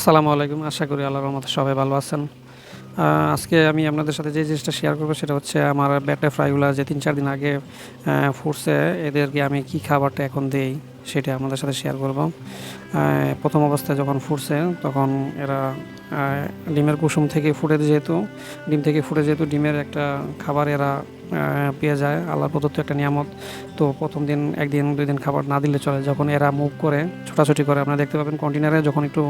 আসসালামু আলাইকুম। আশা করি আল্লাহর রহমতে সবাই ভালো আছেন। আজকে আমি আপনাদের সাথে যে জিনিসটা শেয়ার করব সেটা হচ্ছে আমার বেটা ফ্রাইগুলা যে ৩-৪ দিন আগে ফুটছে, এদেরকে আমি কি খাবারটা এখন দেই সেটা আপনাদের সাথে শেয়ার করব। প্রথম অবস্থায় যখন ফুটছে তখন এরা ডিমের কুসুম থেকে ফুটে যেহেতু ডিম থেকে ফুটে যেহেতু ডিমের একটা খাবার এরা পেয়ে যায়, আল্লাহর প্রদত্ত একটা নিয়ামত। তো প্রথম দিন ১ দিন ২ দিন খাবার না দিলে চলে। যখন এরা মুভ করে ছোটাছুটি করে আপনারা দেখতে পাবেন কন্টেনারে যখন একটু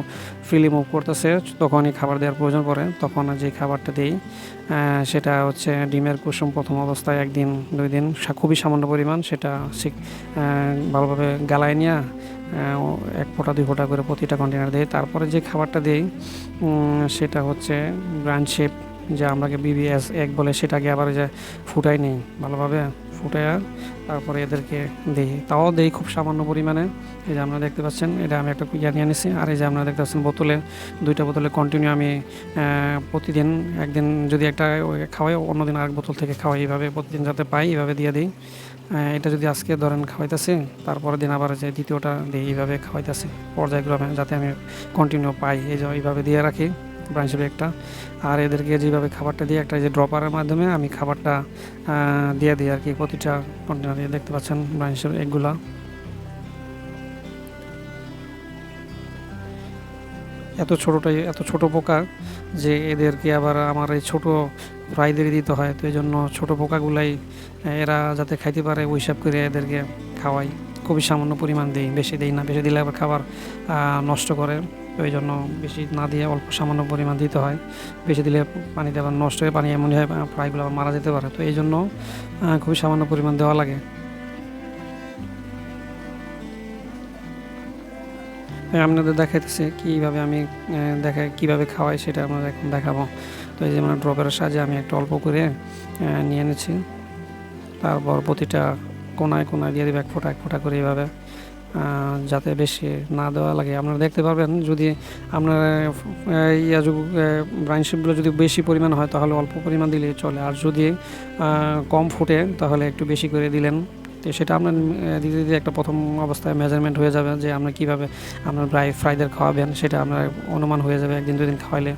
ফ্রিলি মুভ করতেছে তখনই খাবার দেওয়ার প্রয়োজন পড়ে, তখন যে খাবারটা দিই সেটা হচ্ছে ডিমের কুসুম। প্রথম অবস্থায় ১ দিন ২ দিন খুবই সামান্য পরিমাণ সেটা ভালোভাবে গালায় নিয়ে ১ ফোঁটা ২ ফোঁটা করে প্রতিটা কন্টেনার দেই। তারপরে যে খাবারটা দেই সেটা হচ্ছে ব্রাঞ্চ শেপ, যে আমরাকে বিবিএস এক বলে, সেটাকে আবার যে ফুটাই নেই ভালোভাবে, ফুটাইয়া তারপরে এদেরকে দিই। তাও দেই খুব সামান্য পরিমাণে। এই যে আপনারা দেখতে পাচ্ছেন, এটা আমি একটা ইয়া নিয়ে নিছি। আর এই যে আপনারা দেখতে পাচ্ছেন বোতলে ২টা বোতলে কন্টিনিউ আমি প্রতিদিন একদিন যদি একটা খাওয়াই, অন্যদিন আরেক বোতল থেকে খাওয়াই, এইভাবে প্রতিদিন যাতে পাই এইভাবে দিয়ে দিই। এটা যদি আজকে ধরেন খাওয়াইতেছি, তারপরের দিন আবার যে দ্বিতীয়টা দিই, এইভাবে খাওয়াইতেছি পর্যায়ক্রমে যাতে আমি কন্টিনিউ পাই। এই যে এইভাবে দিয়ে রাখি ব্রাঞ্চ হিসেবে একটা। আর এদেরকে যেভাবে খাবারটা দিই, একটা যে ড্রপারের মাধ্যমে আমি খাবারটা দিয়ে দিই আর কি প্রতিটা কন্টেনারে। দেখতে পাচ্ছেন ব্রাঞ্চ হিসেবে এগুলা। এত ছোট পোকা যে এদেরকে আবার আমার এই ছোট ফ্রাইদের দিতে হয়, তো এই জন্য ছোটো পোকাগুলাই এরা যাতে খাইতে পারে ওই হিসাব করে এদেরকে খাওয়াই। খুবই সামান্য পরিমাণ দিই, বেশি দিই না, বেশি দিলে আবার খাবার নষ্ট করে। তো এই জন্য বেশি না দিয়ে অল্প সামান্য পরিমাণ দিতে হয়। বেশি দিলে পানিতে আবার নষ্ট হয়ে পানি এমনই হয় ফ্রাইগুলো আবার মারা যেতে পারে, তো এই জন্য খুবই সামান্য পরিমাণ দেওয়া লাগে। আপনাদের দেখাইতেছি কীভাবে আমি কীভাবে খাওয়াই, সেটা আপনাদের এখন দেখাবো। তো এই যে মানে ড্রপের সাহায্যে আমি একটা অল্প করে নিয়ে এনেছি। তারপর প্রতিটা কোনায় কোনায় দিয়ে দেবে ১ ফোঁটা ১ ফোঁটা করে, এইভাবে যাতে বেশি না দেওয়া লাগে। আপনারা দেখতে পারবেন যদি আপনার ব্রাইন শিপগুলো যদি বেশি পরিমাণ হয় তাহলে অল্প পরিমাণ দিলেই চলে, আর যদি কম ফুটে তাহলে একটু বেশি করে দিলেন। তো সেটা আপনার দিতে দিতে একটা প্রথম অবস্থায় মেজারমেন্ট হয়ে যাবে যে আপনার কীভাবে আপনার ফ্রাইদের খাওয়াবেন, সেটা আপনার অনুমান হয়ে যাবে ১ দিন ২ দিন খাওয়াইলে।